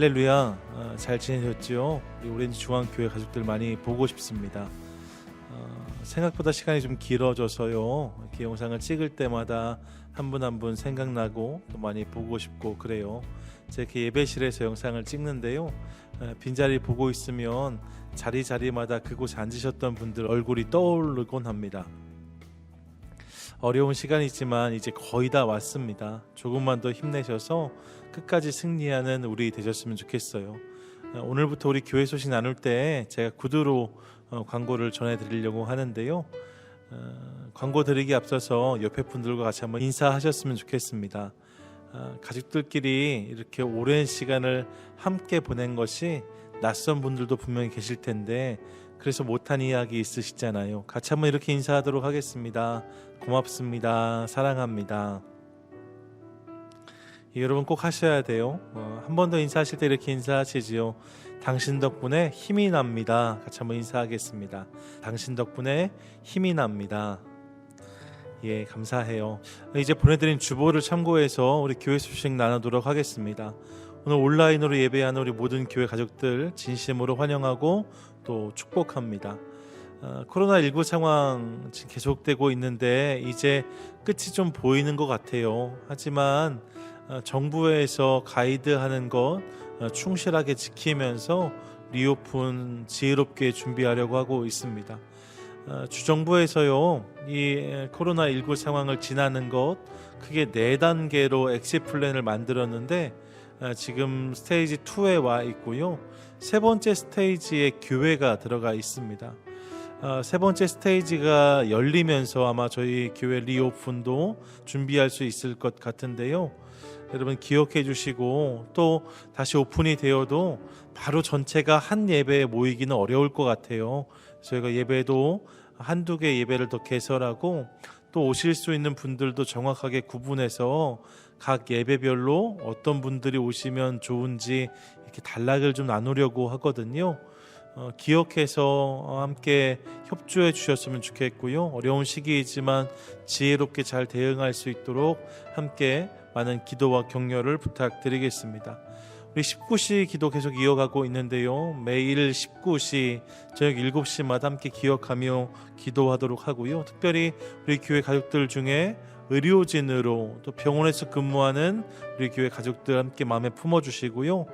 할렐루야. 잘 지내셨죠? 우리 오렌지 중앙교회 가족들 많이 보고 싶습니다. 생각보다 시간이 좀 길어져서요, 이렇게 영상을 찍을 때마다 한 분 한 분 생각나고 또 많이 보고 싶고 그래요. 제가 이렇게 예배실에서 영상을 찍는데요, 빈자리 보고 있으면 자리마다 그곳에 앉으셨던 분들 얼굴이 떠오르곤 합니다. 어려운 시간이지만 이제 거의 다 왔습니다. 조금만 더 힘내셔서 끝까지 승리하는 우리 되셨으면 좋겠어요. 오늘부터 우리 교회 소식 나눌 때 제가 구두로 광고를 전해드리려고 하는데요, 광고 드리기 앞서서 옆에 분들과 같이 한번 인사하셨으면 좋겠습니다. 가족들끼리 이렇게 오랜 시간을 함께 보낸 것이 낯선 분들도 분명히 계실 텐데 그래서 못한 이야기 있으시잖아요. 같이 한번 이렇게 인사하도록 하겠습니다. 고맙습니다. 사랑합니다. 여러분 꼭 하셔야 돼요. 한 번 더 인사하실 때 이렇게 인사하시지요. 당신 덕분에 힘이 납니다. 같이 한번 인사하겠습니다. 당신 덕분에 힘이 납니다. 예, 감사해요. 이제 보내드린 주보를 참고해서 우리 교회 소식 나누도록 하겠습니다. 오늘 온라인으로 예배하는 우리 모든 교회 가족들 진심으로 환영하고 또 축복합니다. 코로나19 상황 지금 계속되고 있는데 이제 끝이 좀 보이는 것 같아요. 하지만 정부에서 가이드하는 것 충실하게 지키면서 리오픈 지혜롭게 준비하려고 하고 있습니다. 주정부에서요, 이 코로나19 상황을 지나는 것 크게 4단계로 엑시트 플랜을 만들었는데 지금 스테이지 2에 와 있고요. 세 번째 스테이지에 교회가 들어가 있습니다. 세 번째 스테이지가 열리면서 아마 저희 교회 리오픈도 준비할 수 있을 것 같은데요, 여러분 기억해 주시고 또 다시 오픈이 되어도 바로 전체가 한 예배에 모이기는 어려울 것 같아요. 저희가 예배도 한두 개 예배를 더 개설하고 또 오실 수 있는 분들도 정확하게 구분해서 각 예배별로 어떤 분들이 오시면 좋은지 이렇게 단락을 좀 나누려고 하거든요. 기억해서 함께 협조해 주셨으면 좋겠고요. 어려운 시기이지만 지혜롭게 잘 대응할 수 있도록 함께 많은 기도와 격려를 부탁드리겠습니다. 우리 19시 기도 계속 이어가고 있는데요, 매일 19시 저녁 7시마다 함께 기억하며 기도하도록 하고요. 특별히 우리 교회 가족들 중에 의료진으로 또 병원에서 근무하는 우리 교회 가족들 함께 마음에 품어주시고요.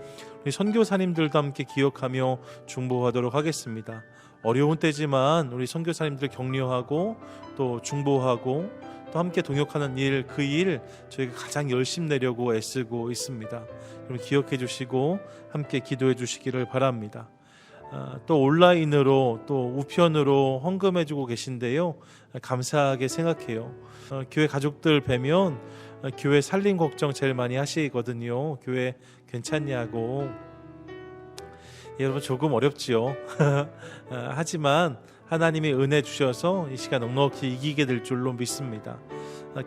우리 선교사님들도 함께 기억하며 중보하도록 하겠습니다. 어려운 때지만 우리 선교사님들 격려하고 또 중보하고 또 함께 동역하는 일, 그 일 저희가 가장 열심히 내려고 애쓰고 있습니다. 여러분 기억해 주시고 함께 기도해 주시기를 바랍니다. 또 온라인으로 또 우편으로 헌금해 주고 계신데요, 감사하게 생각해요. 교회 가족들 뵈면 교회 살림 걱정 제일 많이 하시거든요. 교회 괜찮냐고. 여러분 조금 어렵지요. 하지만 하나님이 은혜 주셔서 이 시간 넉넉히 이기게 될 줄로 믿습니다.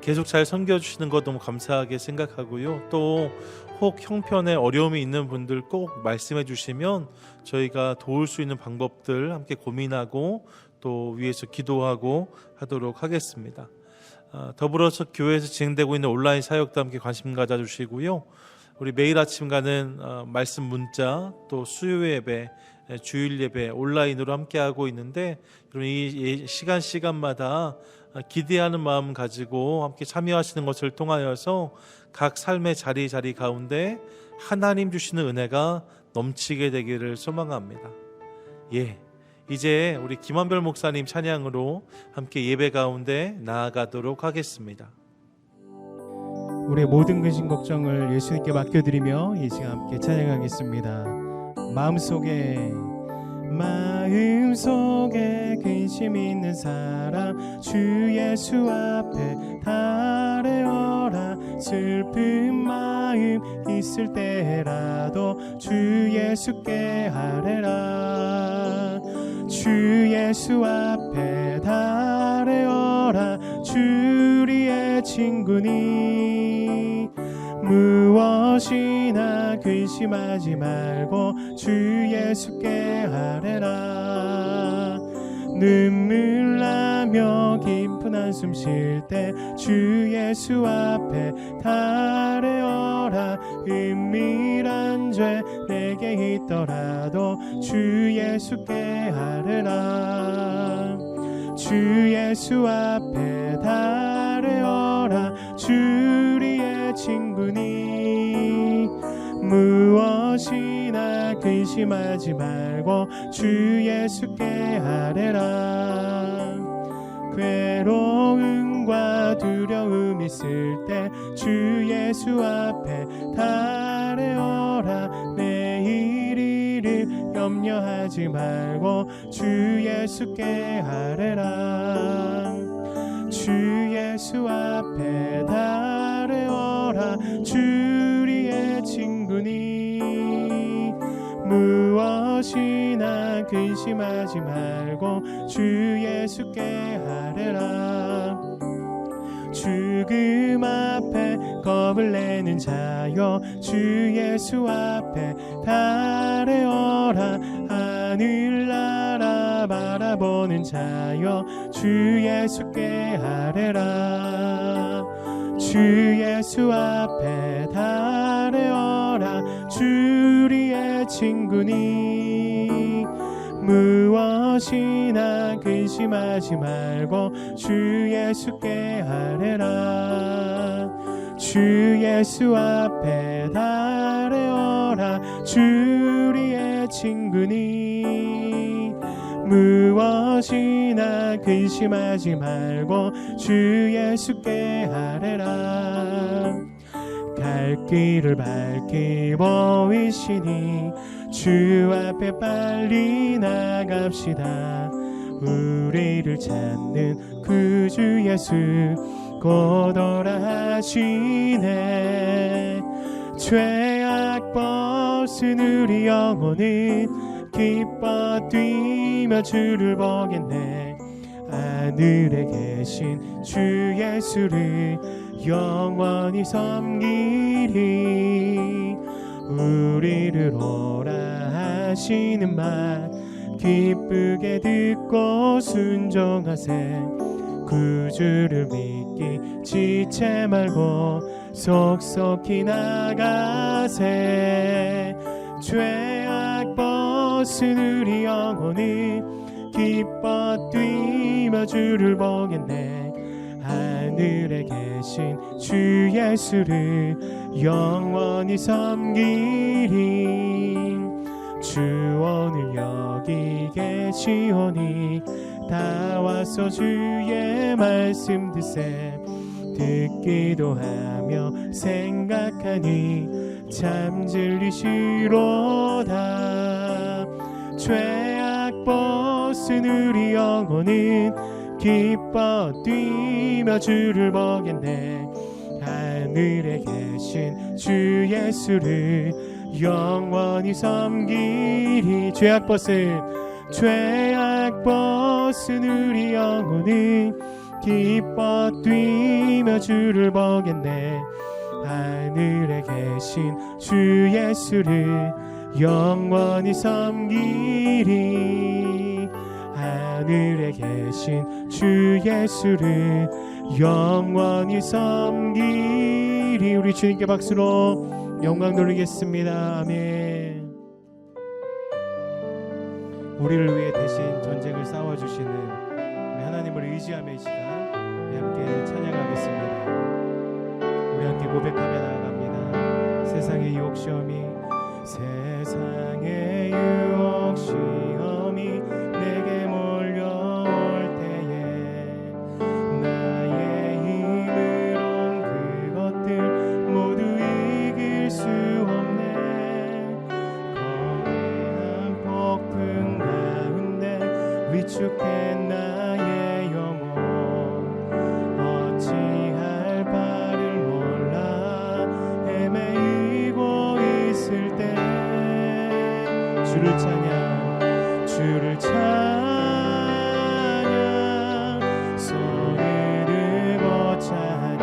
계속 잘 섬겨주시는 것 너무 감사하게 생각하고요. 또 혹 형편에 어려움이 있는 분들 꼭 말씀해 주시면 저희가 도울 수 있는 방법들 함께 고민하고 또 위에서 기도하고 하도록 하겠습니다. 더불어서 교회에서 진행되고 있는 온라인 사역도 함께 관심 가져주시고요. 우리 매일 아침 가는 말씀 문자 또 수요 예배, 주일 예배 온라인으로 함께하고 있는데 여러분 이 시간마다 기대하는 마음 가지고 함께 참여하시는 것을 통하여서 각 삶의 자리 가운데 하나님 주시는 은혜가 넘치게 되기를 소망합니다. 예, 이제 우리 김한별 목사님 찬양으로 함께 예배 가운데 나아가도록 하겠습니다. 우리의 모든 근심 걱정을 예수님께 맡겨드리며 이 시간 함께 찬양하겠습니다. 마음속에 근심 있는 사람 주 예수 앞에 달래어라. 슬픈 마음 있을 때라도 주 예수께 하래라. 주 예수 앞에 달래어라. 주 우리의 친구니 무엇이나 근심하지 말고 주 예수께 하래라. 눈물 나며 깊은 한숨 쉴 때 주 예수 앞에 달래어라. 하려라. 은밀한 죄 내게 있더라도 주 예수께 아뢰라. 주 예수 앞에 달래어라. 주 우리의 친구니 무엇이나 근심하지 말고 주 예수께 아뢰라. 괴로움과 두려움 있을 때 주 예수 앞에 달래어라. 내일 일을 염려하지 말고 주 예수께 아뢰라. 주 예수 앞에 달래어라. 주 우리의 친구니 무엇이나 근심하지 말고 주 예수께 아뢰라. 죽음 앞에 겁을 내는 자여 주 예수 앞에 달래어라. 하늘나라 바라보는 자여 주 예수께 아뢰라. 주 예수 앞에 달래어라. 주 우리의 친구니 무엇이나 근심하지 말고 주 예수께 아뢰라. 주 예수 앞에 달래어라. 주 우리의 친구니 무엇이나 근심하지 말고 주 예수께 아뢰라. 갈 길을 밝히 보이시니 주 앞에 빨리 나갑시다. 우리를 찾는 구주 예수 곧 오라 하시네. 죄악 벗은 우리 영혼은 기뻐 뛰며 주를 보겠네. 하늘에 계신 주 예수를 영원히 섬기리. 우리를 오라 하시는 말 기쁘게 듣고 순종하세. 구주를 믿기 지체 말고 속속히 나가세. 죄악 벗은 우리 영혼은 기뻐 뛰며 주를 보겠네. 하늘에 계신 주 예수를 영원히 섬기리. 주 오늘 여기 계시오니 다 와서 주의 말씀 듣세. 듣기도 하며 생각하니 참 진리시로다. 죄악 벗은 우리 영혼은 기뻐 뛰며 주를 보겠네. 하늘에 계신 주 예수를 영원히 섬기리. 죄악 벗은 우리 영혼은 기뻐 뛰며 주를 보겠네. 하늘에 계신 주 예수를 영원히 섬기리. 하늘에 계신 주 예수를 영원히 섬기리. 우리 주님께 박수로 영광 돌리겠습니다. 아멘. 우리를 위해 대신 전쟁을 싸워주시는 우리 하나님을 의지하며 이 시간 우리 함께 찬양하겠습니다. 우리 함께 고백하며 나아갑니다. 세상의 유혹 시험이 내게 몰려올 때에 나의 힘으론 그것들 모두 이길 수 없네. 거대한 폭풍 가운데 위축된 나의 영혼 어찌할 바를 몰라 헤매이고 있을 때 주를 찬양 손을 들고 찬양.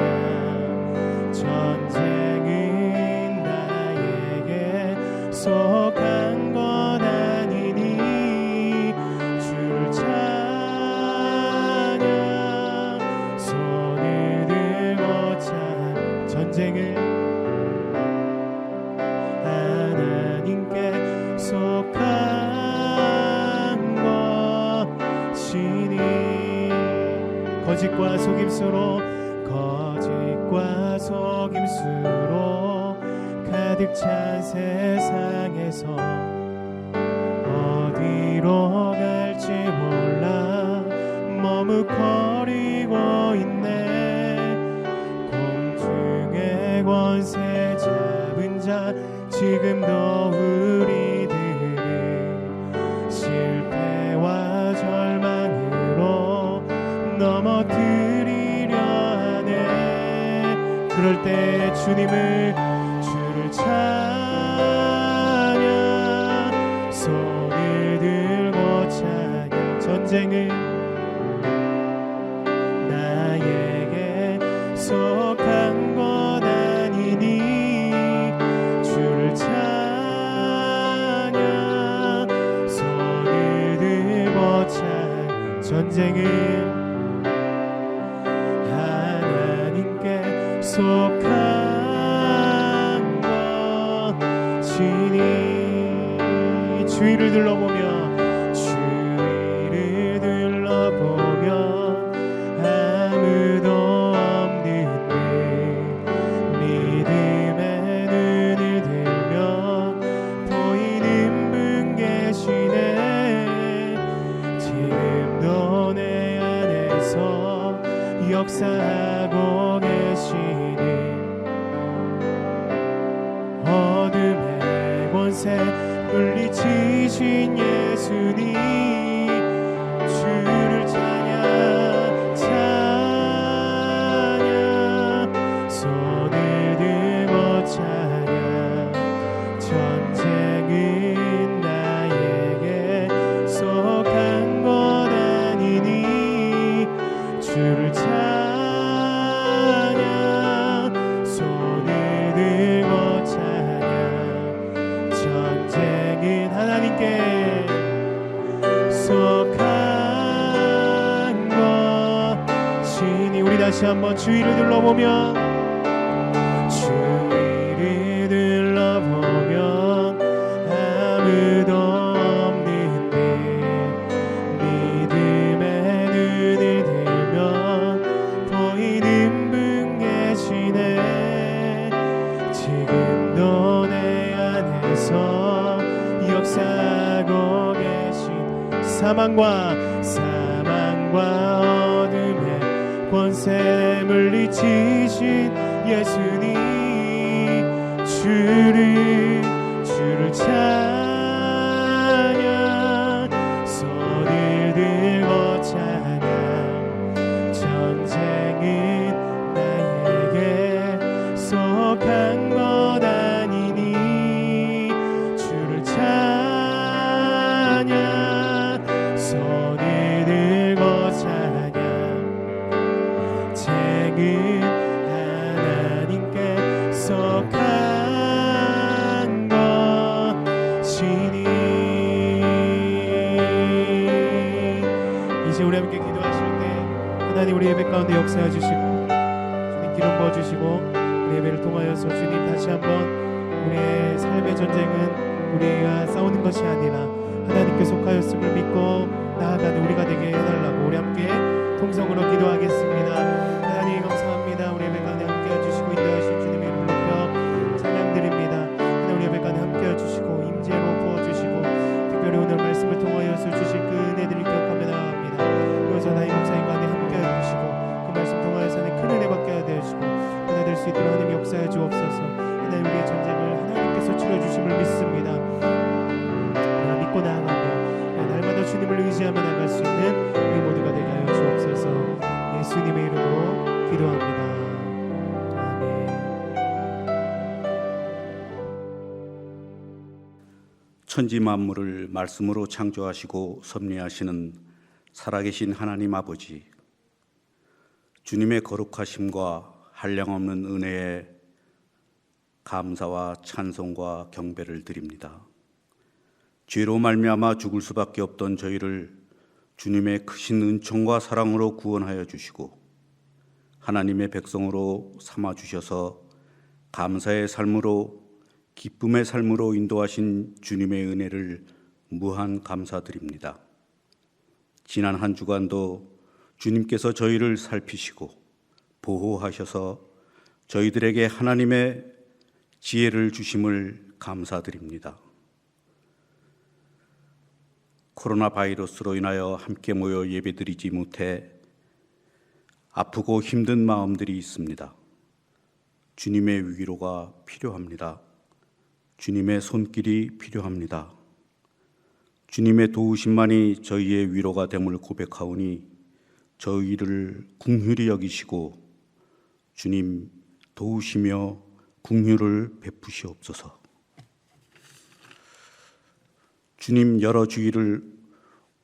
전쟁은 나에게 속한 것 아니니 주를 찬양 손을 들고 찬양. 전쟁은 거짓과 속임수로 가득 찬 세상에서 어디로 갈지 몰라 머뭇거리고 있네. 공중의 권세 잡은 자 지금도 우리들을 실패와 절망으로 넘어뜨리려 하네. 그럴 때 주를 찬양, 손을 들고 찬양. 전쟁은 나에게 속한 것 아니니 주를 찬양, 손을 들고 찬양. 전쟁은 하나님께 속한 주위를 둘러보면 아무도 없는데 믿음의 눈을 들면 보이는 분 계시네. 지금도 내 안에서 역사하고 계시니 어둠의 권세 물리치신 예수님 주를 찬양 손을 들고 찬양. 전쟁은 나에게 속한 것 아니니 주를 찬양, 손을 들고 찬양. 전쟁은 하나님께 속한 것이니. 우리 다시 한번 주위를 둘러보면 아무도 없는데 믿음의 눈을 들면 보이는 분 계시네. 지금도 내 안에서 역사하고 계신 사망과 어둠의 권세 물리치신 예수님 주를 찬양, 손을 들고 찬양. 전쟁은 나에게 속한 것 아니니 주를 찬양, 손을 들고 찬양. 책은 하나님께 속한 것이니. 이제 우리 함께 기도하실 때 하나님 우리 예배 가운데 역사해 주시고 주님 기름 부어주시고 우리 예배를 통하여서 주님 다시 한번 우리의 삶의 전쟁은 우리가 싸우는 것이 아니라 하나님께 속하였음을 믿고 나아가는 우리가 되게 해달라고 우리 함께 통성으로 기도하겠습니다. 하나님 감사합니다. 우리 예배 가운데 함께 해주시고 인도하신 주님의 이름을 높여 찬양드립니다. 하나님 우리 예배 가운데 함께 해주시고 임재로 부어주시고 특별히 오늘 말씀을 통하여서 주실 그 은혜들을 기억하며 나아갑니다. 그래서 나의 목사님 가운데 함께 해주시고 그 말씀 통하여서는 큰 은혜 받게 하여주시고 은혜 될 수 있도록 하나님 역사해 주옵소서. 하나님 우리의 전쟁을 하나님께서 치러주심을 믿습니다. 믿고 나아가며 날마다 주님을 의지하며 나갈 수 있는 우리 모두가 되게 하여 주옵소서. 예수님의 이름으로 기도합니다. 아멘. 천지 만물을 말씀으로 창조하시고 섭리하시는 살아계신 하나님 아버지, 주님의 거룩하심과 한량없는 은혜에 감사와 찬송과 경배를 드립니다. 죄로 말미암아 죽을 수밖에 없던 저희를 주님의 크신 은총과 사랑으로 구원하여 주시고 하나님의 백성으로 삼아 주셔서 감사의 삶으로 기쁨의 삶으로 인도하신 주님의 은혜를 무한 감사드립니다. 지난 한 주간도 주님께서 저희를 살피시고 보호하셔서 저희들에게 하나님의 지혜를 주심을 감사드립니다. 코로나 바이러스로 인하여 함께 모여 예배드리지 못해 아프고 힘든 마음들이 있습니다. 주님의 위로가 필요합니다. 주님의 손길이 필요합니다. 주님의 도우심만이 저희의 위로가 됨을 고백하오니 저희를 긍휼히 여기시고 주님 도우시며 긍휼을 베푸시옵소서. 주님 여러 주일을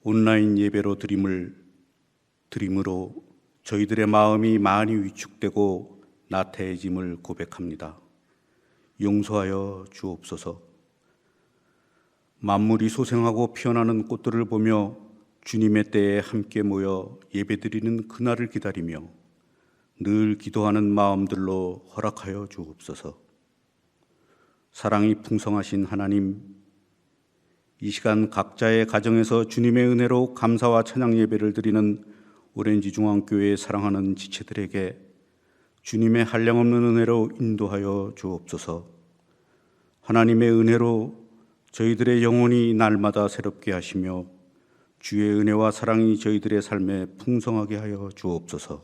온라인 예배로 드림으로 저희들의 마음이 많이 위축되고 나태해짐을 고백합니다. 용서하여 주옵소서. 만물이 소생하고 피어나는 꽃들을 보며 주님의 때에 함께 모여 예배드리는 그날을 기다리며 늘 기도하는 마음들로 허락하여 주옵소서. 사랑이 풍성하신 하나님, 이 시간 각자의 가정에서 주님의 은혜로 감사와 찬양 예배를 드리는 오렌지 중앙교회의 사랑하는 지체들에게 주님의 한량없는 은혜로 인도하여 주옵소서. 하나님의 은혜로 저희들의 영혼이 날마다 새롭게 하시며 주의 은혜와 사랑이 저희들의 삶에 풍성하게 하여 주옵소서.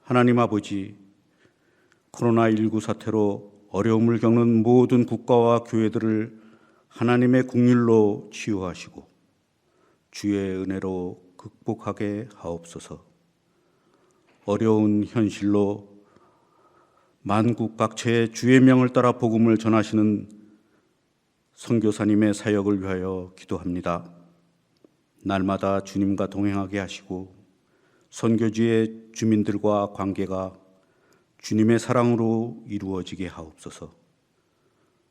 하나님 아버지, 코로나19 사태로 어려움을 겪는 모든 국가와 교회들을 하나님의 긍휼로 치유하시고 주의 은혜로 극복하게 하옵소서. 어려운 현실로 만국 각처에 주의 명을 따라 복음을 전하시는 선교사님의 사역을 위하여 기도합니다. 날마다 주님과 동행하게 하시고 선교지의 주민들과 관계가 주님의 사랑으로 이루어지게 하옵소서.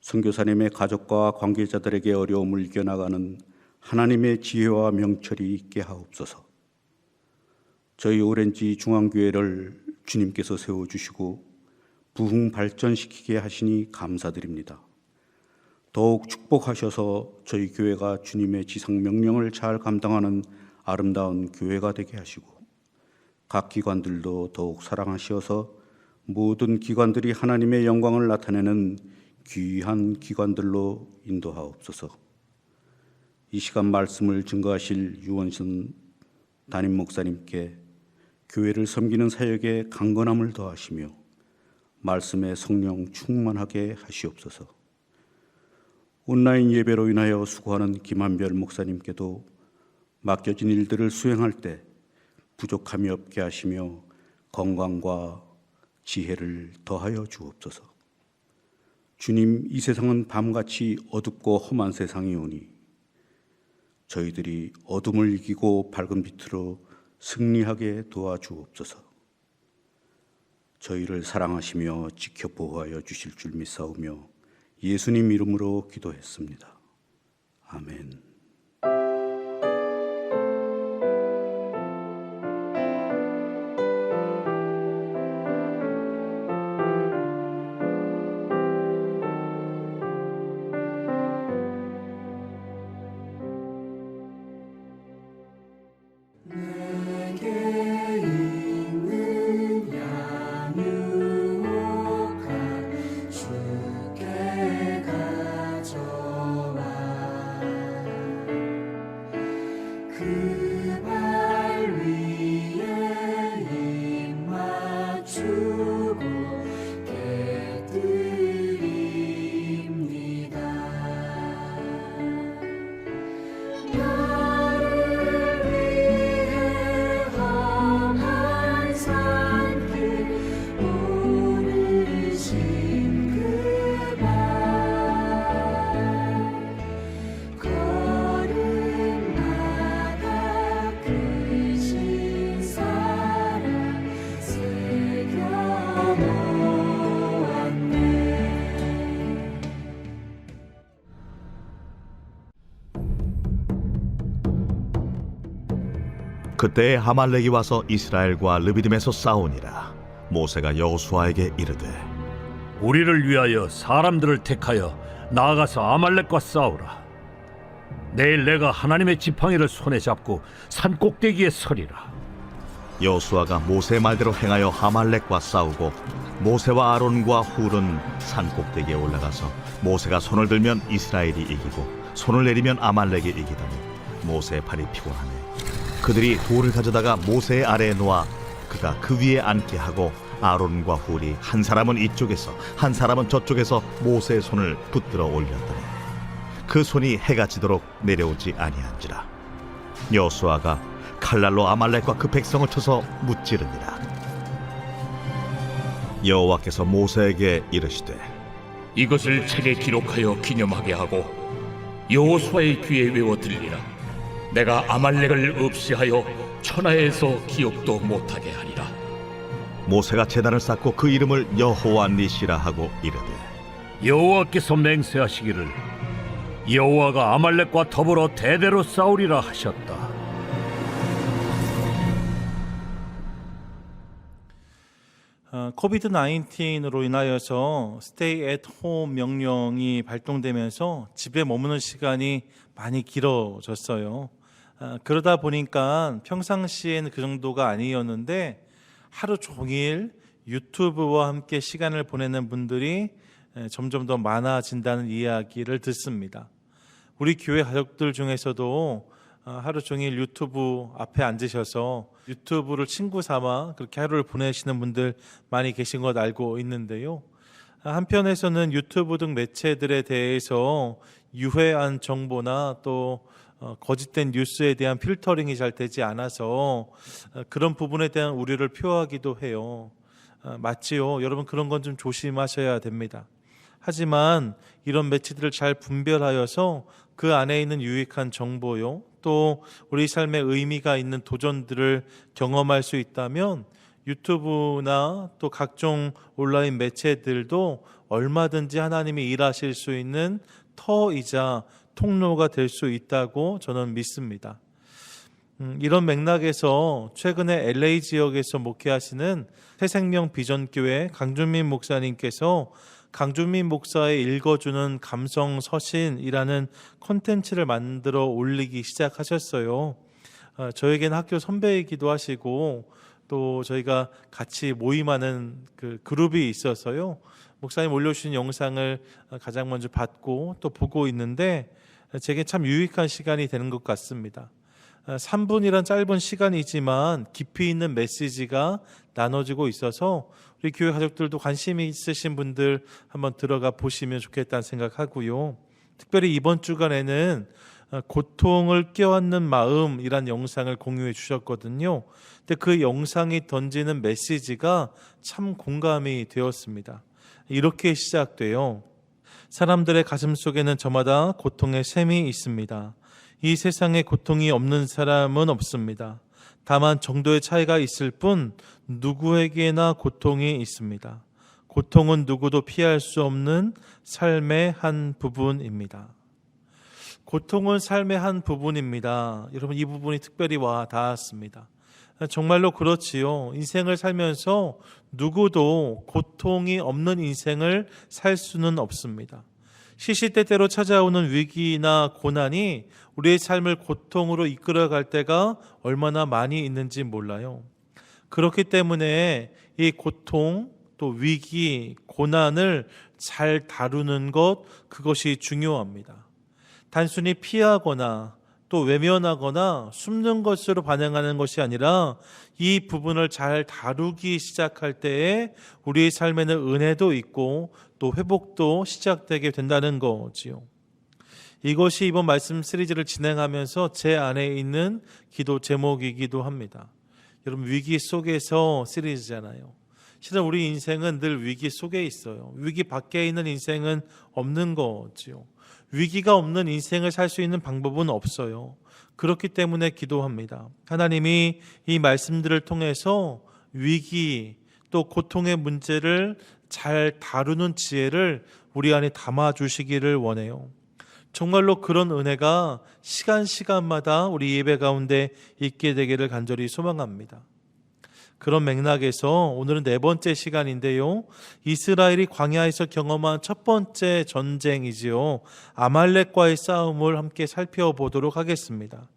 선교사님의 가족과 관계자들에게 어려움을 이겨나가는 하나님의 지혜와 명철이 있게 하옵소서. 저희 오렌지 중앙교회를 주님께서 세워주시고 부흥 발전시키게 하시니 감사드립니다. 더욱 축복하셔서 저희 교회가 주님의 지상 명령을 잘 감당하는 아름다운 교회가 되게 하시고 각 기관들도 더욱 사랑하시어서 모든 기관들이 하나님의 영광을 나타내는 귀한 기관들로 인도하옵소서. 이 시간 말씀을 증거하실 유원선 담임 목사님께 교회를 섬기는 사역에 강건함을 더하시며 말씀의 성령 충만하게 하시옵소서. 온라인 예배로 인하여 수고하는 김한별 목사님께도 맡겨진 일들을 수행할 때 부족함이 없게 하시며 건강과 지혜를 더하여 주옵소서. 주님, 이 세상은 밤같이 어둡고 험한 세상이 오니 저희들이 어둠을 이기고 밝은 빛으로 승리하게 도와주옵소서. 저희를 사랑하시며 지켜 보호하여 주실 줄 믿사오며 예수님 이름으로 기도했습니다. 아멘. 그때에 하말렉이 와서 이스라엘과 르비딤에서 싸우니라. 모세가 여호수아에게 이르되 우리를 위하여 사람들을 택하여 나아가서 아말렉과 싸우라. 내일 내가 하나님의 지팡이를 손에 잡고 산 꼭대기에 서리라. 여호수아가 모세의 말대로 행하여 아말렉과 싸우고 모세와 아론과 훌은 산 꼭대기에 올라가서 모세가 손을 들면 이스라엘이 이기고 손을 내리면 아말렉이 이기더니 모세의 팔이 피곤하네. 그들이 돌을 가져다가 모세의 아래에 놓아 그가 그 위에 앉게 하고 아론과 훌이 한 사람은 이쪽에서 한 사람은 저쪽에서 모세의 손을 붙들어 올렸더니 그 손이 해가 지도록 내려오지 아니한지라. 여호수아가 칼날로 아말렉과 그 백성을 쳐서 무찌르니라. 여호와께서 모세에게 이르시되 이것을 책에 기록하여 기념하게 하고 여호수아의 귀에 외워 들리라. 내가 아말렉을 없이하여 천하에서 기억도 못하게 하리라. 모세가 제단을 쌓고 그 이름을 여호와 니시라 하고 이르되 여호와께서 맹세하시기를 여호와가 아말렉과 더불어 대대로 싸우리라 하셨다. 코비드 19으로 인하여서 스테이 앳 홈 명령이 발동되면서 집에 머무는 시간이 많이 길어졌어요. 그러다 보니까 평상시에는 그 정도가 아니었는데 하루 종일 유튜브와 함께 시간을 보내는 분들이 점점 더 많아진다는 이야기를 듣습니다. 우리 교회 가족들 중에서도 하루 종일 유튜브 앞에 앉으셔서 유튜브를 친구 삼아 그렇게 하루를 보내시는 분들 많이 계신 것 알고 있는데요. 한편에서는 유튜브 등 매체들에 대해서 유해한 정보나 또 거짓된 뉴스에 대한 필터링이 잘 되지 않아서 그런 부분에 대한 우려를 표하기도 해요. 맞지요? 여러분 그런 건 좀 조심하셔야 됩니다. 하지만 이런 매체들을 잘 분별하여서 그 안에 있는 유익한 정보요, 또 우리 삶에 의미가 있는 도전들을 경험할 수 있다면 유튜브나 또 각종 온라인 매체들도 얼마든지 하나님이 일하실 수 있는 터이자 통로가 될 수 있다고 저는 믿습니다. 이런 맥락에서 최근에 LA 지역에서 목회하시는 새생명 비전교회 강준민 목사님께서 강준민 목사의 읽어주는 감성 서신이라는 콘텐츠를 만들어 올리기 시작하셨어요. 저에게는 학교 선배이기도 하시고 또 저희가 같이 모임하는 그 그룹이 있어서요. 목사님 올려주신 영상을 가장 먼저 받고 또 보고 있는데 제게 참 유익한 시간이 되는 것 같습니다. 3분이란 짧은 시간이지만 깊이 있는 메시지가 나눠지고 있어서 우리 교회 가족들도 관심이 있으신 분들 한번 들어가 보시면 좋겠다는 생각하고요. 특별히 이번 주간에는 고통을 껴안는 마음이란 영상을 공유해 주셨거든요. 근데 그 영상이 던지는 메시지가 참 공감이 되었습니다. 이렇게 시작돼요. 사람들의 가슴 속에는 저마다 고통의 샘이 있습니다. 이 세상에 고통이 없는 사람은 없습니다. 다만 정도의 차이가 있을 뿐 누구에게나 고통이 있습니다. 고통은 누구도 피할 수 없는 삶의 한 부분입니다. 고통은 삶의 한 부분입니다. 여러분 이 부분이 특별히 와 닿았습니다. 정말로 그렇지요. 인생을 살면서 누구도 고통이 없는 인생을 살 수는 없습니다. 시시때때로 찾아오는 위기나 고난이 우리의 삶을 고통으로 이끌어갈 때가 얼마나 많이 있는지 몰라요. 그렇기 때문에 이 고통, 또 위기, 고난을 잘 다루는 것, 그것이 중요합니다. 단순히 피하거나 또 외면하거나 숨는 것으로 반응하는 것이 아니라 이 부분을 잘 다루기 시작할 때에 우리의 삶에는 은혜도 있고 또 회복도 시작되게 된다는 거지요. 이것이 이번 말씀 시리즈를 진행하면서 제 안에 있는 기도 제목이기도 합니다. 여러분 위기 속에서 시리즈잖아요. 실은 우리 인생은 늘 위기 속에 있어요. 위기 밖에 있는 인생은 없는 거지요. 위기가 없는 인생을 살 수 있는 방법은 없어요. 그렇기 때문에 기도합니다. 하나님이 이 말씀들을 통해서 위기 또 고통의 문제를 잘 다루는 지혜를 우리 안에 담아주시기를 원해요. 정말로 그런 은혜가 시간마다 우리 예배 가운데 있게 되기를 간절히 소망합니다. 그런 맥락에서 오늘은 4번째 시간인데요. 이스라엘이 광야에서 경험한 첫 번째 전쟁이지요. 아말렉과의 싸움을 함께 살펴보도록 하겠습니다.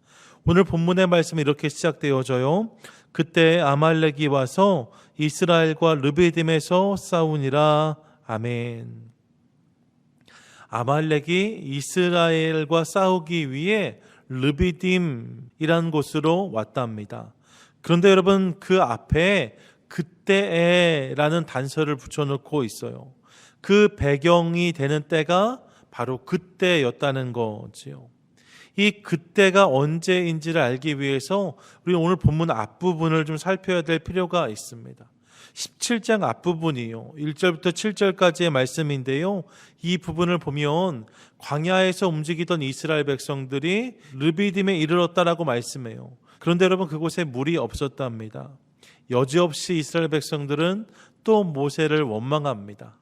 오늘 본문의 말씀이 이렇게 시작되어져요. 그때 아말렉이 와서 이스라엘과 르비딤에서 싸우니라. 아멘. 아말렉이 이스라엘과 싸우기 위해 르비딤이라는 곳으로 왔답니다. 그런데 여러분, 그 앞에 그때에라는 단서를 붙여놓고 있어요. 그 배경이 되는 때가 바로 그때였다는 거지요. 이 그때가 언제인지를 알기 위해서 우리 오늘 본문 앞부분을 좀 살펴야 될 필요가 있습니다. 17장 앞부분이요, 1절부터 7절까지의 말씀인데요, 이 부분을 보면 광야에서 움직이던 이스라엘 백성들이 르비딤에 이르렀다라고 말씀해요. 그런데 여러분, 그곳에 물이 없었답니다. 여지없이 이스라엘 백성들은 또 모세를 원망합니다.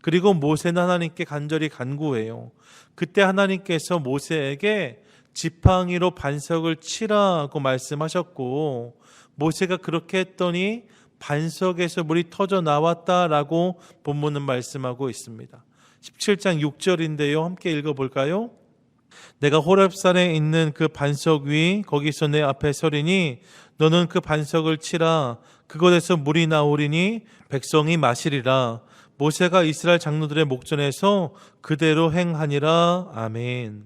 그리고 모세는 하나님께 간절히 간구해요. 그때 하나님께서 모세에게 지팡이로 반석을 치라고 말씀하셨고, 모세가 그렇게 했더니 반석에서 물이 터져 나왔다라고 본문은 말씀하고 있습니다. 17장 6절인데요. 함께 읽어볼까요? 내가 호렙산에 있는 그 반석 위 거기서 내 앞에 서리니 너는 그 반석을 치라. 그곳에서 물이 나오리니 백성이 마시리라. 모세가 이스라엘 장로들의 목전에서 그대로 행하니라. 아멘.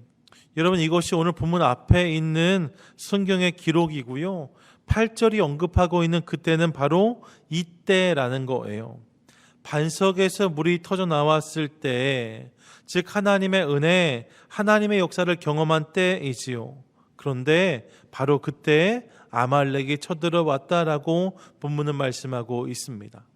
여러분, 이것이 오늘 본문 앞에 있는 성경의 기록이고요, 8절이 언급하고 있는 그때는 바로 이때라는 거예요. 반석에서 물이 터져 나왔을 때, 즉 하나님의 은혜, 하나님의 역사를 경험한 때이지요. 그런데 바로 그때 아말렉이 쳐들어왔다라고 본문은 말씀하고 있습니다.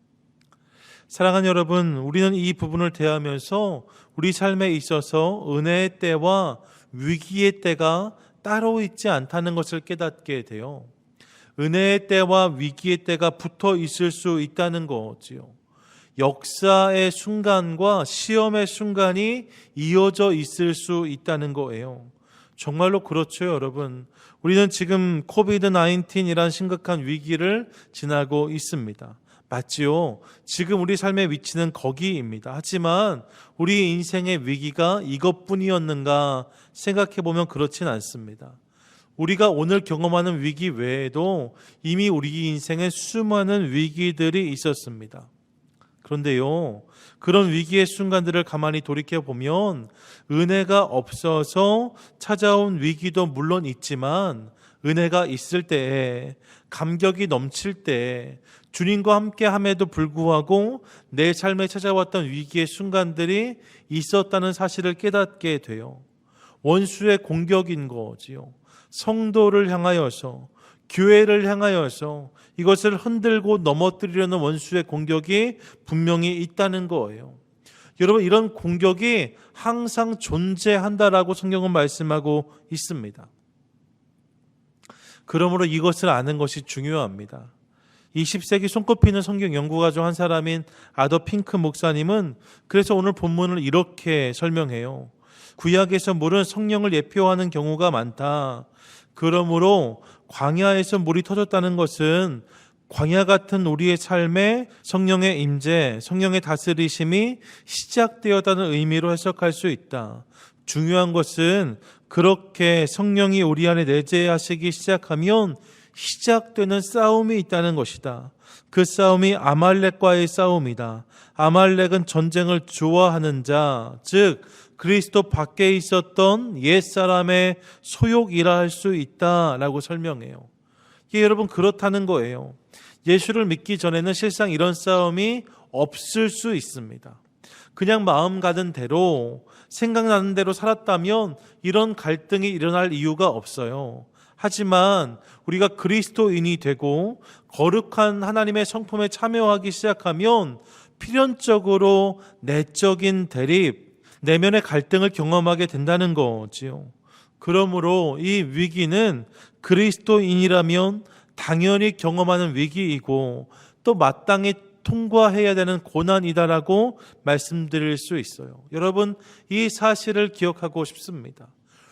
사랑하는 여러분, 우리는 이 부분을 대하면서 우리 삶에 있어서 은혜의 때와 위기의 때가 따로 있지 않다는 것을 깨닫게 돼요. 은혜의 때와 위기의 때가 붙어 있을 수 있다는 거지요. 역사의 순간과 시험의 순간이 이어져 있을 수 있다는 거예요. 정말로 그렇죠, 여러분. 우리는 지금 코비드-19이란 심각한 위기를 지나고 있습니다. 맞지요? 지금 우리 삶의 위치는 거기입니다. 하지만 우리 인생의 위기가 이것뿐이었는가 생각해보면 그렇진 않습니다. 우리가 오늘 경험하는 위기 외에도 이미 우리 인생에 수많은 위기들이 있었습니다. 그런데요, 그런 위기의 순간들을 가만히 돌이켜보면 은혜가 없어서 찾아온 위기도 물론 있지만, 은혜가 있을 때에, 감격이 넘칠 때, 주님과 함께 함에도 불구하고 내 삶에 찾아왔던 위기의 순간들이 있었다는 사실을 깨닫게 돼요. 원수의 공격인 거지요. 성도를 향하여서, 교회를 향하여서 이것을 흔들고 넘어뜨리려는 원수의 공격이 분명히 있다는 거예요. 여러분, 이런 공격이 항상 존재한다라고 성경은 말씀하고 있습니다. 그러므로 이것을 아는 것이 중요합니다. 20세기 손꼽히는 성경 연구가 중 한 사람인 아더 핑크 목사님은 그래서 오늘 본문을 이렇게 설명해요. 구약에서 물은 성령을 예표하는 경우가 많다. 그러므로 광야에서 물이 터졌다는 것은 광야 같은 우리의 삶에 성령의 임재, 성령의 다스리심이 시작되었다는 의미로 해석할 수 있다. 중요한 것은 그렇게 성령이 우리 안에 내재하시기 시작하면 시작되는 싸움이 있다는 것이다. 그 싸움이 아말렉과의 싸움이다. 아말렉은 전쟁을 좋아하는 자, 즉 그리스도 밖에 있었던 옛사람의 소욕이라 할 수 있다라고 설명해요. 이게 여러분 그렇다는 거예요. 예수를 믿기 전에는 실상 이런 싸움이 없을 수 있습니다. 그냥 마음 가는 대로, 생각나는 대로 살았다면 이런 갈등이 일어날 이유가 없어요. 하지만 우리가 그리스도인이 되고 거룩한 하나님의 성품에 참여하기 시작하면 필연적으로 내적인 대립, 내면의 갈등을 경험하게 된다는 거지요. 그러므로 이 위기는 그리스도인이라면 당연히 경험하는 위기이고 또 마땅히 통과해야 되는 고난이다라고 말씀드릴 수 있어요. 여러분, 이 사실을 기억하고 싶습니다.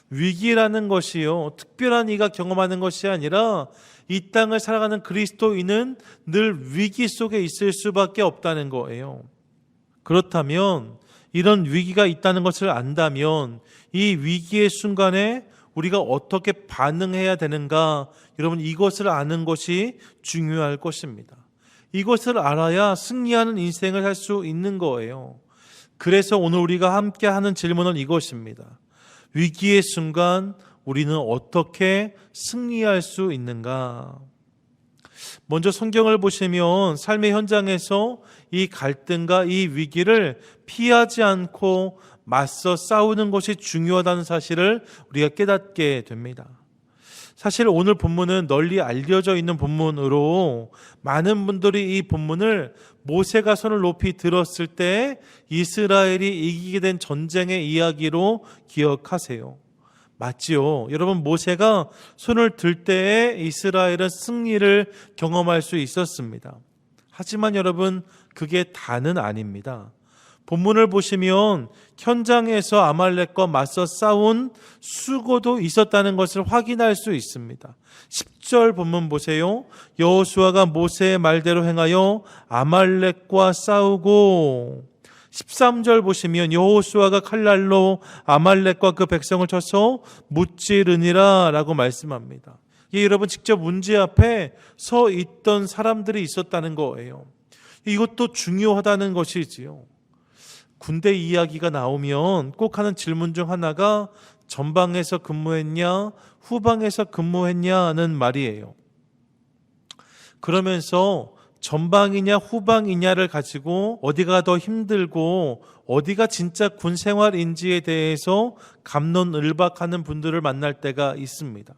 위기라는 것이요, 특별한 이가 경험하는 것이 아니라 이 땅을 살아가는 그리스도인은 늘 위기 속에 있을 수밖에 없다는 거예요. 그렇다면 이런 위기가 있다는 것을 안다면 이 위기의 순간에 우리가 어떻게 반응해야 되는가, 여러분 이것을 아는 것이 중요할 것입니다. 이것을 알아야 승리하는 인생을 살 수 있는 거예요. 그래서 오늘 우리가 함께 하는 질문은 이것입니다. 위기의 순간 우리는 어떻게 승리할 수 있는가? 먼저 성경을 보시면 삶의 현장에서 이 갈등과 이 위기를 피하지 않고 맞서 싸우는 것이 중요하다는 사실을 우리가 깨닫게 됩니다. 사실 오늘 본문은 널리 알려져 있는 본문으로 많은 분들이 이 본문을 모세가 손을 높이 들었을 때 이스라엘이 이기게 된 전쟁의 이야기로 기억하세요. 맞지요? 여러분, 모세가 손을 들 때에 이스라엘은 승리를 경험할 수 있었습니다. 하지만 여러분, 그게 다는 아닙니다. 본문을 보시면 현장에서 아말렉과 맞서 싸운 수고도 있었다는 것을 확인할 수 있습니다. 10절 본문 보세요. 여호수아가 모세의 말대로 행하여 아말렉과 싸우고, 13절 보시면 여호수아가 칼날로 아말렉과 그 백성을 쳐서 무찌르니라 라고 말씀합니다. 예, 여러분, 직접 문제 앞에 서 있던 사람들이 있었다는 거예요. 이것도 중요하다는 것이지요. 군대 이야기가 나오면 꼭 하는 질문 중 하나가 전방에서 근무했냐 후방에서 근무했냐는 말이에요. 그러면서 전방이냐 후방이냐를 가지고 어디가 더 힘들고 어디가 진짜 군 생활인지에 대해서 갑론을박하는 분들을 만날 때가 있습니다.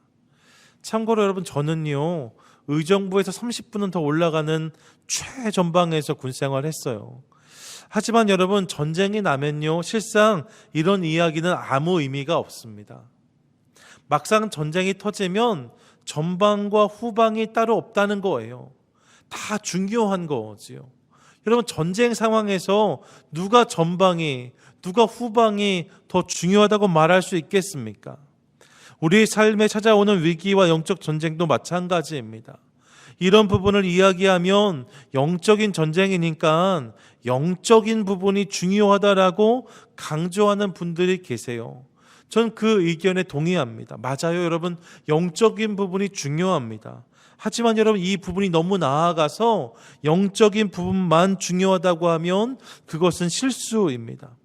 참고로 여러분, 저는요 의정부에서 30분은 더 올라가는 최전방에서 군 생활했어요. 하지만 여러분, 전쟁이 나면요 실상 이런 이야기는 아무 의미가 없습니다. 막상 전쟁이 터지면 전방과 후방이 따로 없다는 거예요. 다 중요한 거지요. 여러분, 전쟁 상황에서 누가 전방이 누가 후방이 더 중요하다고 말할 수 있겠습니까? 우리 삶에 찾아오는 위기와 영적 전쟁도 마찬가지입니다. 이런 부분을 이야기하면 영적인 전쟁이니까 영적인 부분이 중요하다라고 강조하는 분들이 계세요. 전 그 의견에 동의합니다. 맞아요, 여러분. 영적인 부분이 중요합니다. 하지만 여러분, 이 부분이 너무 나아가서 영적인 부분만 중요하다고 하면 그것은 실수입니다.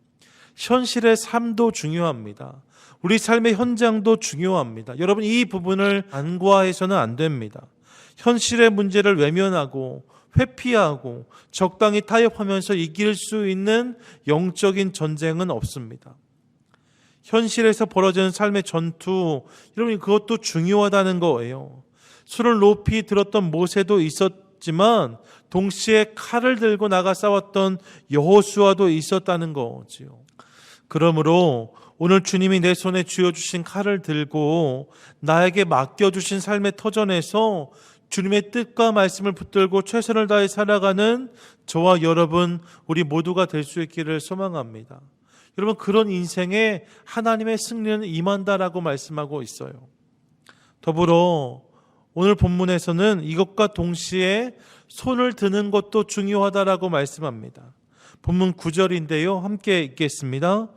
현실의 삶도 중요합니다. 우리 삶의 현장도 중요합니다. 여러분, 이 부분을 간과해서는 안 됩니다. 현실의 문제를 외면하고 회피하고 적당히 타협하면서 이길 수 있는 영적인 전쟁은 없습니다. 현실에서 벌어지는 삶의 전투, 여러분 그것도 중요하다는 거예요. 손을 높이 들었던 모세도 있었지만 동시에 칼을 들고 나가 싸웠던 여호수아도 있었다는 거지요. 그러므로 오늘 주님이 내 손에 쥐어주신 칼을 들고 나에게 맡겨주신 삶의 터전에서 주님의 뜻과 말씀을 붙들고 최선을 다해 살아가는 저와 여러분, 우리 모두가 될 수 있기를 소망합니다. 여러분, 그런 인생에 하나님의 승리는 임한다라고 말씀하고 있어요. 더불어 오늘 본문에서는 이것과 동시에 손을 드는 것도 중요하다라고 말씀합니다. 본문 9절인데요. 함께 읽겠습니다.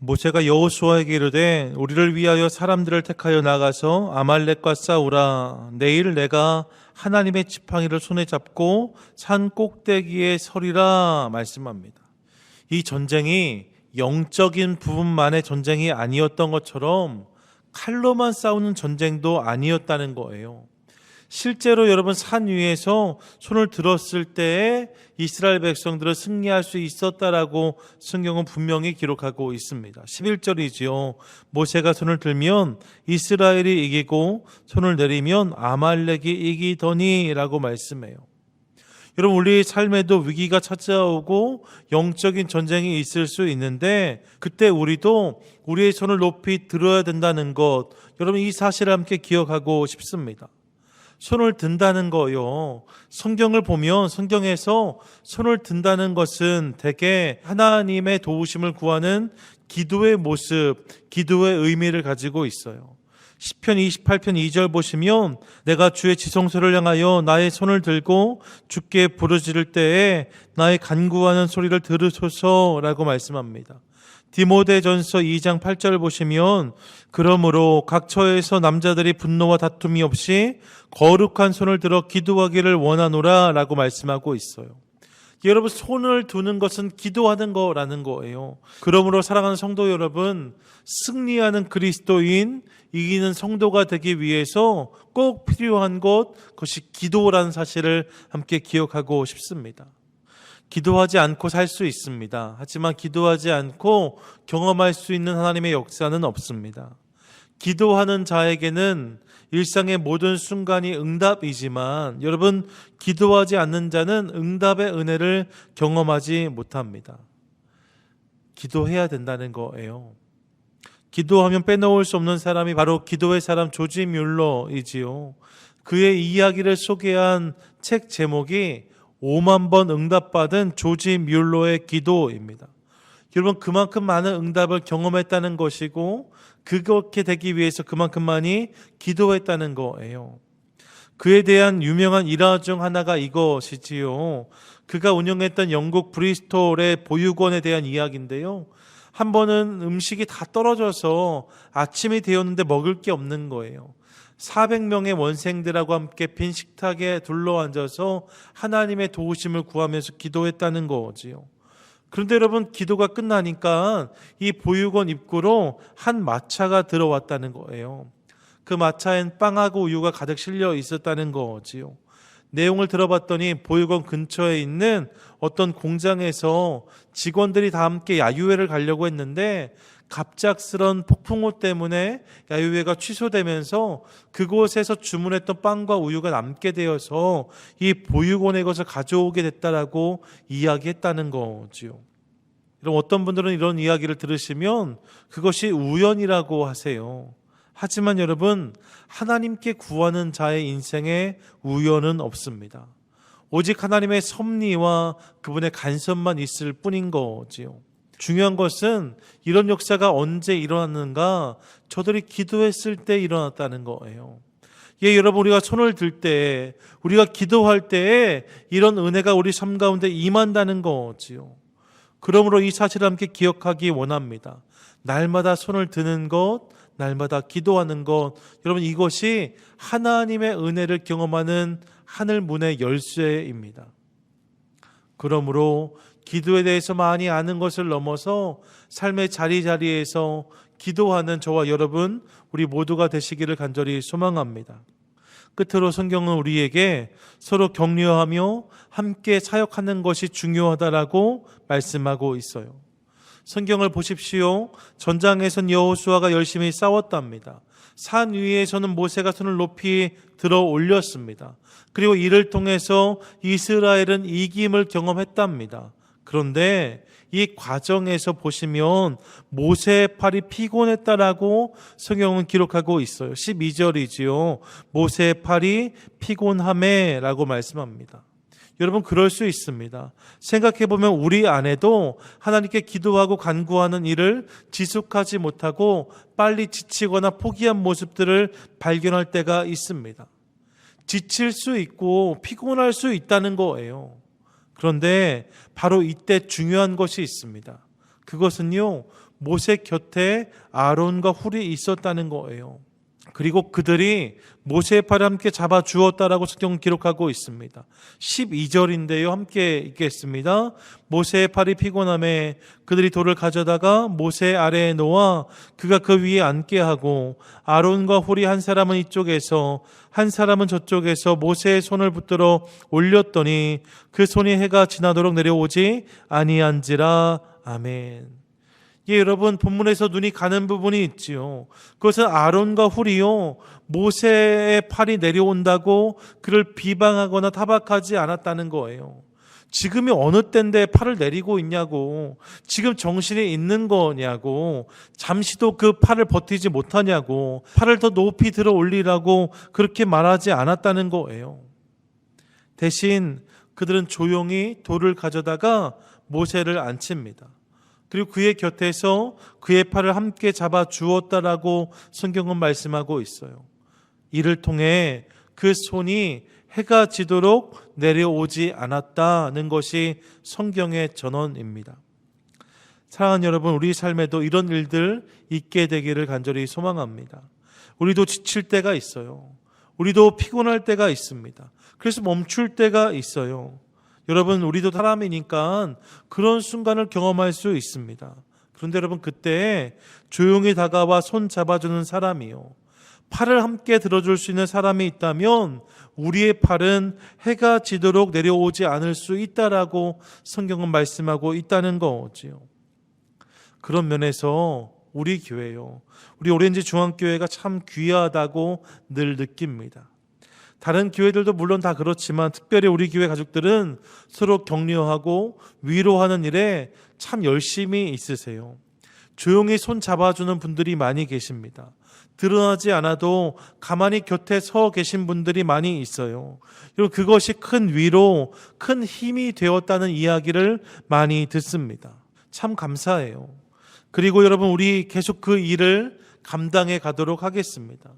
모세가 여호수아에게 이르되 우리를 위하여 사람들을 택하여 나가서 아말렉과 싸우라. 내일 내가 하나님의 지팡이를 손에 잡고 산 꼭대기에 서리라 말씀합니다. 이 전쟁이 영적인 부분만의 전쟁이 아니었던 것처럼 칼로만 싸우는 전쟁도 아니었다는 거예요. 실제로 여러분, 산 위에서 손을 들었을 때에 이스라엘 백성들은 승리할 수 있었다라고 성경은 분명히 기록하고 있습니다. 11절이지요. 모세가 손을 들면 이스라엘이 이기고 손을 내리면 아말렉이 이기더니 라고 말씀해요. 여러분, 우리 삶에도 위기가 찾아오고 영적인 전쟁이 있을 수 있는데 그때 우리도 우리의 손을 높이 들어야 된다는 것, 여러분 이 사실을 함께 기억하고 싶습니다. 손을 든다는 거요. 성경을 보면 성경에서 손을 든다는 것은 대개 하나님의 도우심을 구하는 기도의 모습, 기도의 의미를 가지고 있어요. 시편 28편 2절 보시면 내가 주의 지성소를 향하여 나의 손을 들고 주께 부르짖을 때에 나의 간구하는 소리를 들으소서라고 말씀합니다. 디모데전서 2장 8절을 보시면 그러므로 각 처에서 남자들이 분노와 다툼이 없이 거룩한 손을 들어 기도하기를 원하노라 라고 말씀하고 있어요. 여러분, 손을 두는 것은 기도하는 거라는 거예요. 그러므로 사랑하는 성도 여러분, 승리하는 그리스도인, 이기는 성도가 되기 위해서 꼭 필요한 것, 그것이 기도라는 사실을 함께 기억하고 싶습니다. 기도하지 않고 살 수 있습니다. 하지만 기도하지 않고 경험할 수 있는 하나님의 역사는 없습니다. 기도하는 자에게는 일상의 모든 순간이 응답이지만 여러분, 기도하지 않는 자는 응답의 은혜를 경험하지 못합니다. 기도해야 된다는 거예요. 기도하면 빼놓을 수 없는 사람이 바로 기도의 사람 조지 뮬러이지요. 그의 이야기를 소개한 책 제목이 5만 번 응답받은 조지 뮬러의 기도입니다. 여러분, 그만큼 많은 응답을 경험했다는 것이고 그렇게 되기 위해서 그만큼 많이 기도했다는 거예요. 그에 대한 유명한 일화 중 하나가 이것이지요. 그가 운영했던 영국 브리스톨의 보육원에 대한 이야기인데요. 한 번은 음식이 다 떨어져서 아침이 되었는데 먹을 게 없는 거예요. 400명의 원생들하고 함께 빈 식탁에 둘러앉아서 하나님의 도우심을 구하면서 기도했다는 거지요. 그런데 여러분, 기도가 끝나니까 이 보육원 입구로 한 마차가 들어왔다는 거예요. 그 마차엔 빵하고 우유가 가득 실려 있었다는 거지요. 내용을 들어봤더니 보육원 근처에 있는 어떤 공장에서 직원들이 다 함께 야유회를 가려고 했는데 갑작스런 폭풍우 때문에 야유회가 취소되면서 그곳에서 주문했던 빵과 우유가 남게 되어서 이 보육원의 것을 가져오게 됐다라고 이야기했다는 거지요. 그럼 어떤 분들은 이런 이야기를 들으시면 그것이 우연이라고 하세요. 하지만 여러분, 하나님께 구하는 자의 인생에 우연은 없습니다. 오직 하나님의 섭리와 그분의 간섭만 있을 뿐인 거지요. 중요한 것은 이런 역사가 언제 일어났는가? 저들이 기도했을 때 일어났다는 거예요. 예, 여러분, 우리가 손을 들 때, 우리가 기도할 때에 이런 은혜가 우리 삶 가운데 임한다는 거지요. 그러므로 이 사실을 함께 기억하기 원합니다. 날마다 손을 드는 것, 날마다 기도하는 것, 여러분, 이것이 하나님의 은혜를 경험하는 하늘 문의 열쇠입니다. 그러므로 기도에 대해서 많이 아는 것을 넘어서 삶의 자리자리에서 기도하는 저와 여러분, 우리 모두가 되시기를 간절히 소망합니다. 끝으로 성경은 우리에게 서로 격려하며 함께 사역하는 것이 중요하다라고 말씀하고 있어요. 성경을 보십시오. 전장에선 여호수아가 열심히 싸웠답니다. 산 위에서는 모세가 손을 높이 들어 올렸습니다. 그리고 이를 통해서 이스라엘은 이김을 경험했답니다. 그런데 이 과정에서 보시면 모세의 팔이 피곤했다라고 성경은 기록하고 있어요. 12절이지요. 모세의 팔이 피곤하매 라고 말씀합니다. 여러분, 그럴 수 있습니다. 생각해보면 우리 안에도 하나님께 기도하고 간구하는 일을 지속하지 못하고 빨리 지치거나 포기한 모습들을 발견할 때가 있습니다. 지칠 수 있고 피곤할 수 있다는 거예요. 그런데 바로 이때 중요한 것이 있습니다. 그것은요, 모세 곁에 아론과 훌이 있었다는 거예요. 그리고 그들이 모세의 팔을 함께 잡아 주었다라고 성경은 기록하고 있습니다. 12절인데요. 함께 읽겠습니다. 모세의 팔이 피곤함에 그들이 돌을 가져다가 모세 아래에 놓아 그가 그 위에 앉게 하고 아론과 훌이 한 사람은 이쪽에서 한 사람은 저쪽에서 모세의 손을 붙들어 올렸더니 그 손이 해가 지나도록 내려오지 아니한지라. 아멘. 예, 여러분, 본문에서 눈이 가는 부분이 있지요. 그것은 아론과 훌이요, 모세의 팔이 내려온다고 그를 비방하거나 타박하지 않았다는 거예요. 지금이 어느 때인데 팔을 내리고 있냐고, 지금 정신이 있는 거냐고, 잠시도 그 팔을 버티지 못하냐고, 팔을 더 높이 들어 올리라고 그렇게 말하지 않았다는 거예요. 대신 그들은 조용히 돌을 가져다가 모세를 앉힙니다. 그리고 그의 곁에서 그의 팔을 함께 잡아 주었다라고 성경은 말씀하고 있어요. 이를 통해 그 손이 해가 지도록 내려오지 않았다는 것이 성경의 전언입니다. 사랑하는 여러분, 우리 삶에도 이런 일들 있게 되기를 간절히 소망합니다. 우리도 지칠 때가 있어요. 우리도 피곤할 때가 있습니다. 그래서 멈출 때가 있어요. 여러분, 우리도 사람이니까 그런 순간을 경험할 수 있습니다. 그런데 여러분, 그때 조용히 다가와 손 잡아주는 사람이요, 팔을 함께 들어줄 수 있는 사람이 있다면 우리의 팔은 해가 지도록 내려오지 않을 수 있다라고 성경은 말씀하고 있다는 거지요. 그런 면에서 우리 교회요, 우리 오렌지 중앙교회가 참 귀하다고 늘 느낍니다. 다른 교회들도 물론 다 그렇지만 특별히 우리 교회 가족들은 서로 격려하고 위로하는 일에 참 열심히 있으세요. 조용히 손 잡아주는 분들이 많이 계십니다. 드러나지 않아도 가만히 곁에 서 계신 분들이 많이 있어요. 그리고 그것이 큰 위로, 큰 힘이 되었다는 이야기를 많이 듣습니다. 참 감사해요. 그리고 여러분, 우리 계속 그 일을 감당해 가도록 하겠습니다.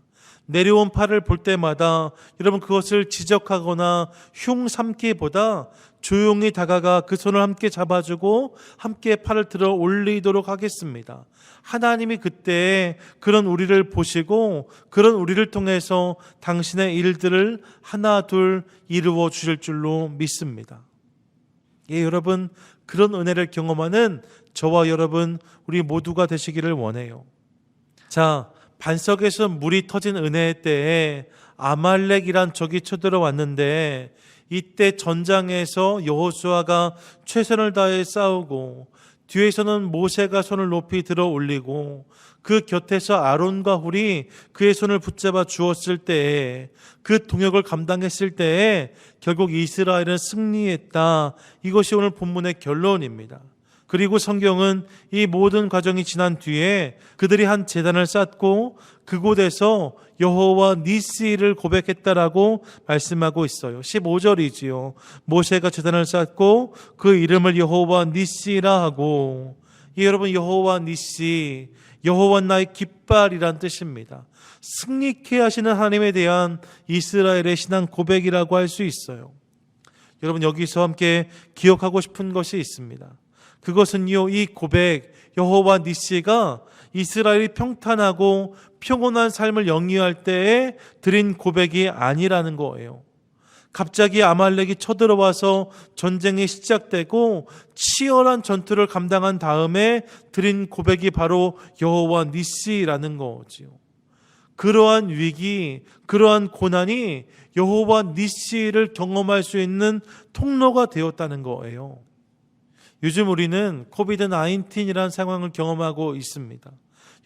내려온 팔을 볼 때마다 여러분, 그것을 지적하거나 흉 삼기보다 조용히 다가가 그 손을 함께 잡아주고 함께 팔을 들어 올리도록 하겠습니다. 하나님이 그때 그런 우리를 보시고 그런 우리를 통해서 당신의 일들을 하나 둘 이루어 주실 줄로 믿습니다. 예, 여러분, 그런 은혜를 경험하는 저와 여러분, 우리 모두가 되시기를 원해요. 자, 반석에서 물이 터진 은혜의 때에 아말렉이란 적이 쳐들어왔는데, 이때 전장에서 여호수아가 최선을 다해 싸우고 뒤에서는 모세가 손을 높이 들어 올리고 그 곁에서 아론과 훌이 그의 손을 붙잡아 주었을 때에, 그 동역을 감당했을 때에 결국 이스라엘은 승리했다. 이것이 오늘 본문의 결론입니다. 그리고 성경은 이 모든 과정이 지난 뒤에 그들이 한 제단을 쌓고 그곳에서 여호와 니시를 고백했다라고 말씀하고 있어요. 15절이지요. 모세가 제단을 쌓고 그 이름을 여호와 니시라 하고, 여러분, 여호와 니시, 여호와 나의 깃발이란 뜻입니다. 승리케 하시는 하나님에 대한 이스라엘의 신앙 고백이라고 할 수 있어요. 여러분, 여기서 함께 기억하고 싶은 것이 있습니다. 그것은요, 이 고백, 여호와 니시가 이스라엘이 평탄하고 평온한 삶을 영위할 때에 드린 고백이 아니라는 거예요. 갑자기 아말렉이 쳐들어와서 전쟁이 시작되고 치열한 전투를 감당한 다음에 드린 고백이 바로 여호와 니시라는 거지요. 그러한 위기, 그러한 고난이 여호와 니시를 경험할 수 있는 통로가 되었다는 거예요. 요즘 우리는 코비드-19이라는 상황을 경험하고 있습니다.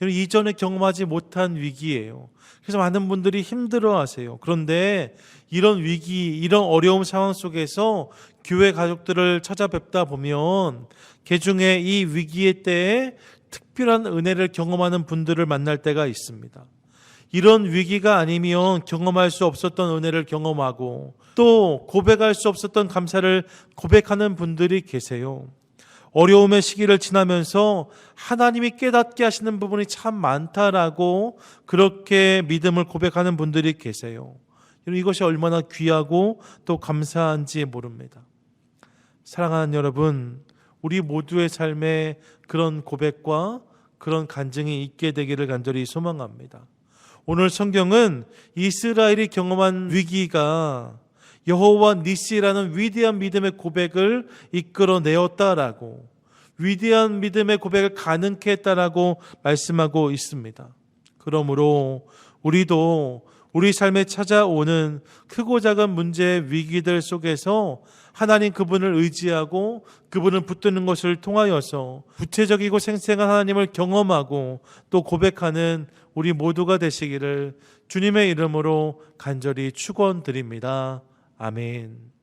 이전에 경험하지 못한 위기예요. 그래서 많은 분들이 힘들어하세요. 그런데 이런 위기, 이런 어려운 상황 속에서 교회 가족들을 찾아뵙다 보면 그중에 이 위기의 때에 특별한 은혜를 경험하는 분들을 만날 때가 있습니다. 이런 위기가 아니면 경험할 수 없었던 은혜를 경험하고 또 고백할 수 없었던 감사를 고백하는 분들이 계세요. 어려움의 시기를 지나면서 하나님이 깨닫게 하시는 부분이 참 많다라고 그렇게 믿음을 고백하는 분들이 계세요. 이것이 얼마나 귀하고 또 감사한지 모릅니다. 사랑하는 여러분, 우리 모두의 삶에 그런 고백과 그런 간증이 있게 되기를 간절히 소망합니다. 오늘 성경은 이스라엘이 경험한 위기가 여호와 니시라는 위대한 믿음의 고백을 이끌어내었다라고, 위대한 믿음의 고백을 가능케 했다라고 말씀하고 있습니다. 그러므로 우리도 우리 삶에 찾아오는 크고 작은 문제의 위기들 속에서 하나님 그분을 의지하고 그분을 붙드는 것을 통하여서 구체적이고 생생한 하나님을 경험하고 또 고백하는 우리 모두가 되시기를 주님의 이름으로 간절히 축원드립니다. 아멘.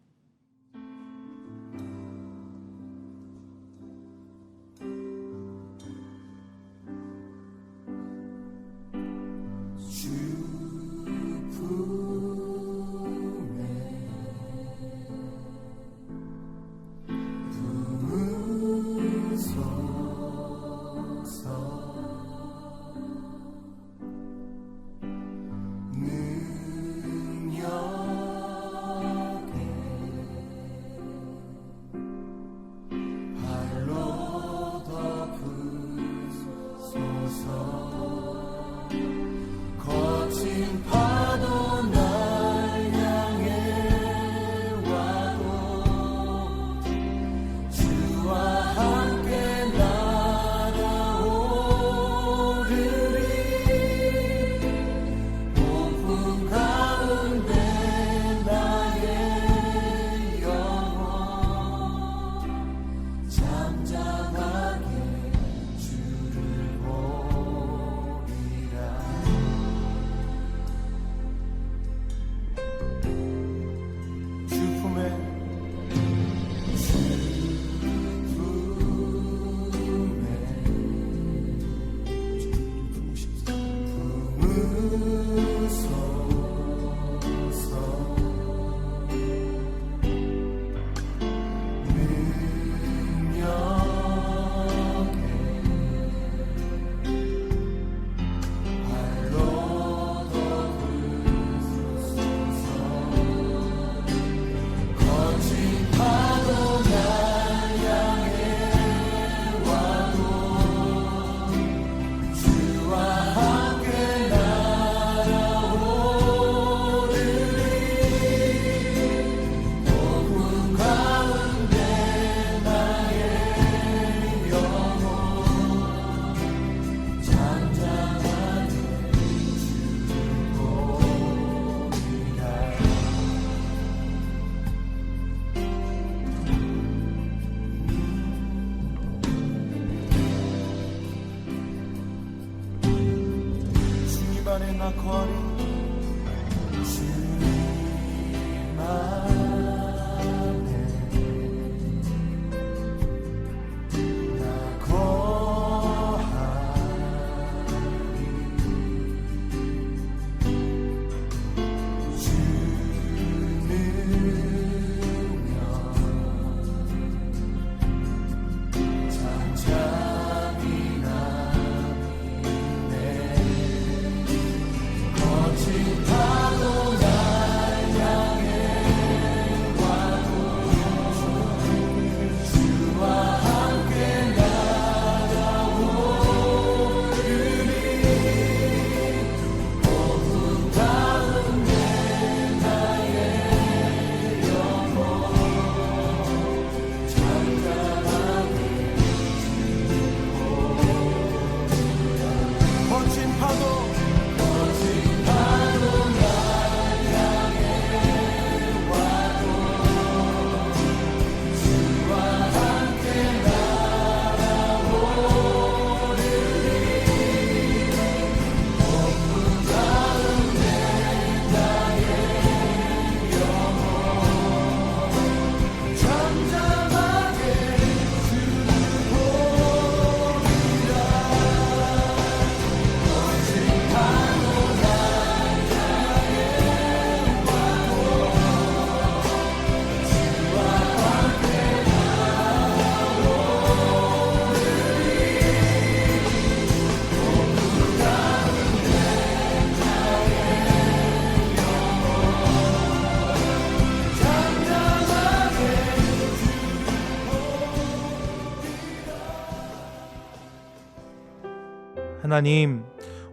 하나님,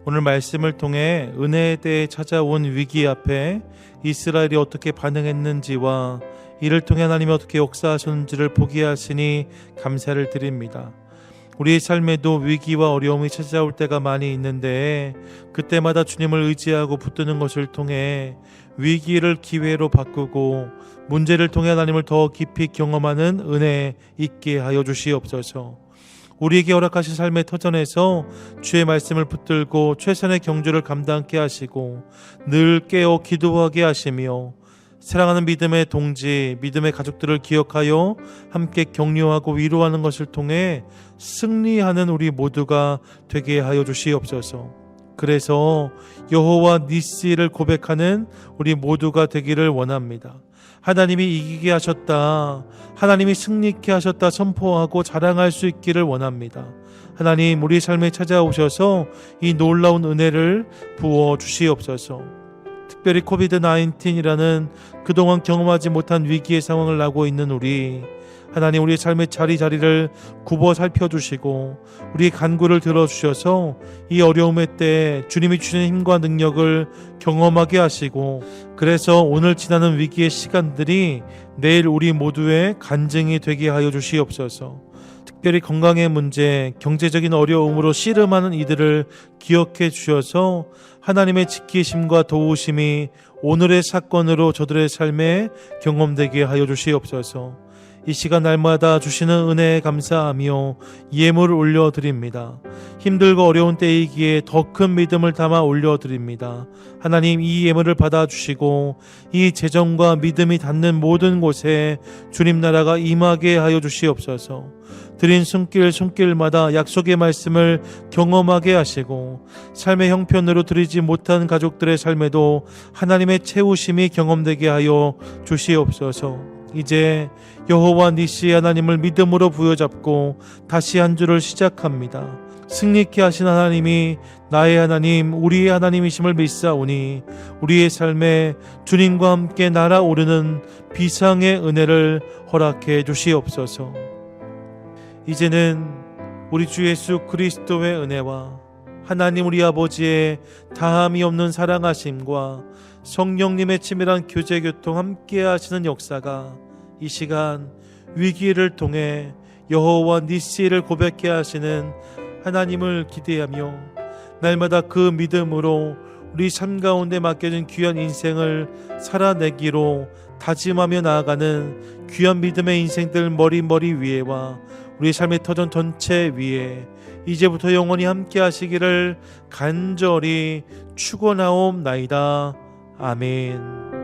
오늘 말씀을 통해 은혜에 대해 찾아온 위기 앞에 이스라엘이 어떻게 반응했는지와 이를 통해 하나님이 어떻게 역사하셨는지를 보게 하시니 감사를 드립니다. 우리의 삶에도 위기와 어려움이 찾아올 때가 많이 있는데 그때마다 주님을 의지하고 붙드는 것을 통해 위기를 기회로 바꾸고 문제를 통해 하나님을 더 깊이 경험하는 은혜 있게 하여 주시옵소서. 우리에게 허락하신 삶의 터전에서 주의 말씀을 붙들고 최선의 경주를 감당케 하시고 늘 깨어 기도하게 하시며 사랑하는 믿음의 동지, 믿음의 가족들을 기억하여 함께 격려하고 위로하는 것을 통해 승리하는 우리 모두가 되게 하여 주시옵소서. 그래서 여호와 니시를 고백하는 우리 모두가 되기를 원합니다. 하나님이 이기게 하셨다, 하나님이 승리케 하셨다 선포하고 자랑할 수 있기를 원합니다. 하나님, 우리 삶에 찾아오셔서 이 놀라운 은혜를 부어 주시옵소서. 특별히 코비드-19이라는 그동안 경험하지 못한 위기의 상황을 나고 있는 우리, 하나님, 우리의 삶의 자리자리를 굽어 살펴주시고 우리의 간구를 들어주셔서 이 어려움의 때 주님이 주시는 힘과 능력을 경험하게 하시고, 그래서 오늘 지나는 위기의 시간들이 내일 우리 모두의 간증이 되게 하여 주시옵소서. 특별히 건강의 문제, 경제적인 어려움으로 씨름하는 이들을 기억해 주셔서 하나님의 지키심과 도우심이 오늘의 사건으로 저들의 삶에 경험되게 하여 주시옵소서. 이 시간 날마다 주시는 은혜에 감사하며 예물을 올려드립니다. 힘들고 어려운 때이기에 더 큰 믿음을 담아 올려드립니다. 하나님, 이 예물을 받아주시고 이 재정과 믿음이 닿는 모든 곳에 주님 나라가 임하게 하여 주시옵소서. 드린 손길마다 약속의 말씀을 경험하게 하시고 삶의 형편으로 드리지 못한 가족들의 삶에도 하나님의 채우심이 경험되게 하여 주시옵소서. 이제 여호와 니시 하나님을 믿음으로 부여잡고 다시 한 주를 시작합니다. 승리케 하신 하나님이 나의 하나님, 우리의 하나님이심을 믿사오니 우리의 삶에 주님과 함께 날아오르는 비상의 은혜를 허락해 주시옵소서. 이제는 우리 주 예수 그리스도의 은혜와 하나님 우리 아버지의 다함이 없는 사랑하심과 성령님의 치밀한 교제 교통 함께 하시는 역사가 이 시간 위기를 통해 여호와 니시를 고백해 하시는 하나님을 기대하며 날마다 그 믿음으로 우리 삶 가운데 맡겨진 귀한 인생을 살아내기로 다짐하며 나아가는 귀한 믿음의 인생들 머리 위에와 우리 삶의 터전 전체 위에 이제부터 영원히 함께 하시기를 간절히 축원하옵나이다. 아멘.